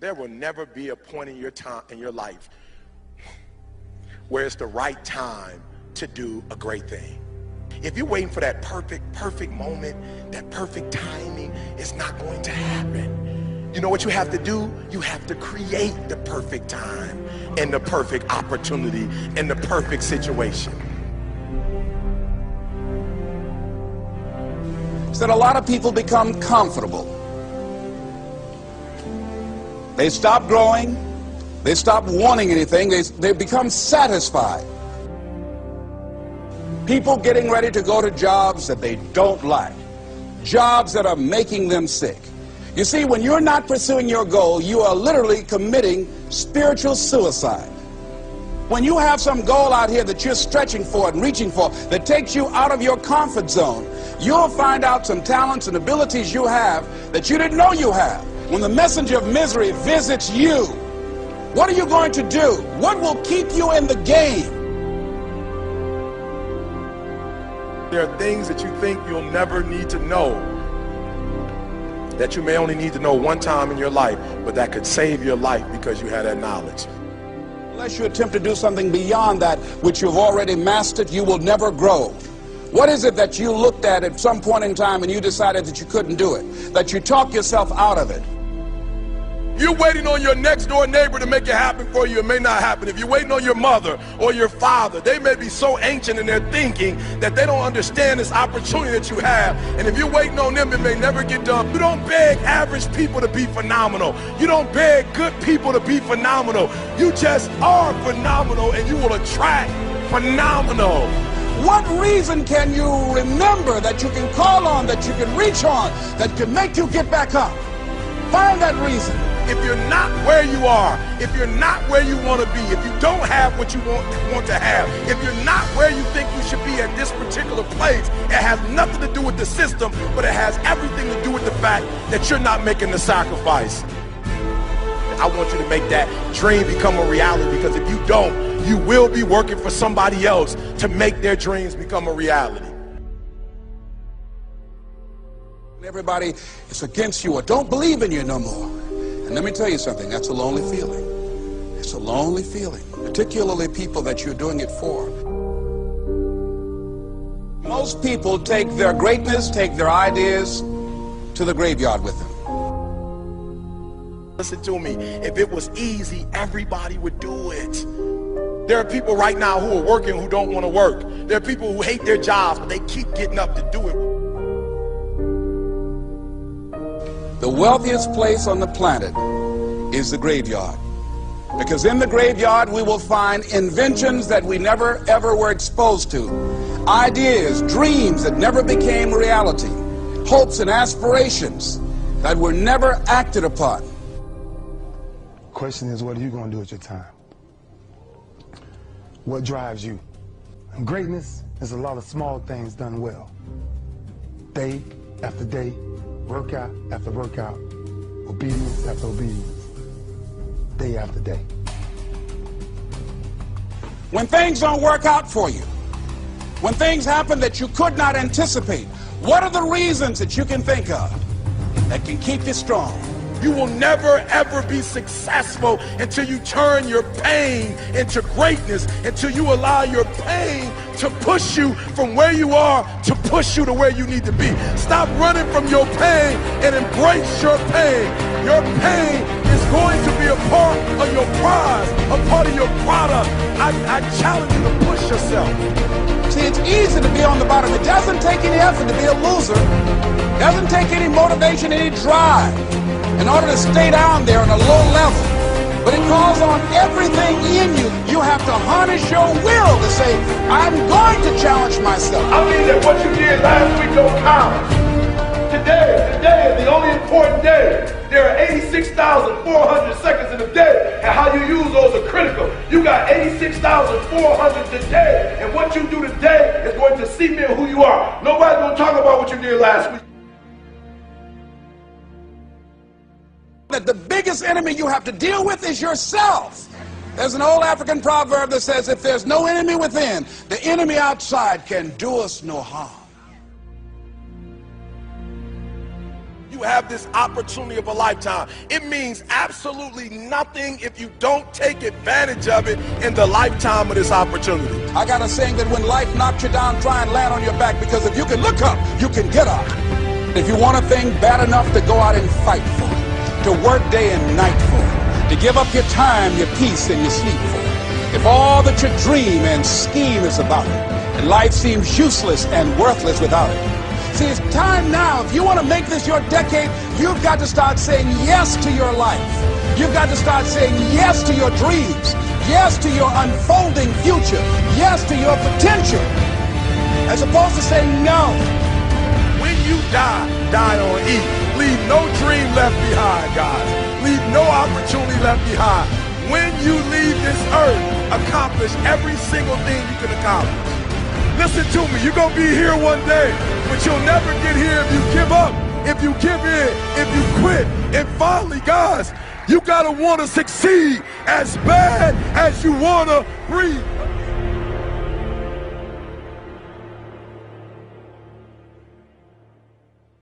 There will never be a point in your time in your life where it's the right time to do a great thing. If you're waiting for that perfect moment, that perfect timing, it's not going to happen. You know what you have to do? You have to create the perfect time and the perfect opportunity and the perfect situation. So that a lot of people become comfortable. They stop growing. They stop wanting anything. They become satisfied. People getting ready to go to jobs that they don't like. Jobs that are making them sick. You see, when you're not pursuing your goal, you are literally committing spiritual suicide. When you have some goal out here that you're stretching for and reaching for that takes you out of your comfort zone, you'll find out some talents and abilities you have that you didn't know you have. When the messenger of misery visits you, what are you going to do? What will keep you in the game? There are things that you think you'll never need to know, that you may only need to know one time in your life, but that could save your life because you had that knowledge. Unless you attempt to do something beyond that which you've already mastered, you will never grow. What is it that you looked at some point in time and you decided that you couldn't do it, that you talked yourself out of it? You're waiting on your next door neighbor to make it happen for you. It may not happen. If you're waiting on your mother or your father, they may be so ancient in their thinking that they don't understand this opportunity that you have. And if you're waiting on them, it may never get done. You don't beg average people to be phenomenal. You don't beg good people to be phenomenal. You just are phenomenal, and you will attract phenomenal. What reason can you remember that you can call on, that you can reach on, that can make you get back up? Find that reason. If you're not where you are, if you're not where you want to be, if you don't have what you want to have, if you're not where you think you should be at this particular place, it has nothing to do with the system, but it has everything to do with the fact that you're not making the sacrifice. I want you to make that dream become a reality, because if you don't, you will be working for somebody else to make their dreams become a reality. Everybody is against you or don't believe in you no more. And let me tell you something, that's a lonely feeling. It's a lonely feeling, particularly people that you're doing it for. Most people take their greatness, take their ideas to the graveyard with them. Listen to me, if it was easy, everybody would do it. There are people right now who are working who don't want to work. There are people who hate their jobs, but they keep getting up to do it. The wealthiest place on the planet is the graveyard. Because in the graveyard we will find inventions that we never ever were exposed to. Ideas, dreams that never became reality. Hopes and aspirations that were never acted upon. The question is, what are you going to do with your time? What drives you? And greatness is a lot of small things done well. Day after day, workout after workout, obedience after obedience, day after day. When things don't work out for you, when things happen that you could not anticipate, what are the reasons that you can think of that can keep you strong? You will never ever be successful until you turn your pain into greatness, until you allow your pain to push you from where you are to push you to where you need to be. Stop running from your pain and embrace your pain. Your pain is going to be a part of your prize, a part of your product. I challenge you to push yourself. See, it's easy to be on the bottom. It doesn't take any effort to be a loser. It doesn't take any motivation, any drive in order to stay down there on a low level. But it calls on everything in you. You have to harness your will to say, I'm going to challenge myself. I mean that what you did last week don't count. Today is the only important day. There are 86,400 seconds in a day, and how you use those are critical. You got 86,400 today, and what you do today is going to cement who you are. Nobody's going to talk about what you did last week. That the biggest enemy you have to deal with is yourself. There's an old African proverb that says, if there's no enemy within, the enemy outside can do us no harm. You you have this opportunity of a lifetime. It means absolutely nothing if you don't take advantage of it in the lifetime of this opportunity. I got a saying that when life knocks you down, try and land on your back, because if you can look up, you can get up. If you want a thing bad enough to go out and fight for it, to work day and night for it, to give up your time, your peace, and your sleep for it, if all that you dream and scheme is about it, and life seems useless and worthless without it. See, it's time now. If you want to make this your decade, you've got to start saying yes to your life. You've got to start saying yes to your dreams, yes to your unfolding future, yes to your potential, as opposed to saying no. When you die, die on E. Leave no dream left behind, guys. Leave no opportunity left behind. When you leave this earth, accomplish every single thing you can accomplish. Listen to me, you're going to be here one day, but you'll never get here if you give up, if you give in, if you quit. And finally, guys, you got to want to succeed as bad as you want to breathe.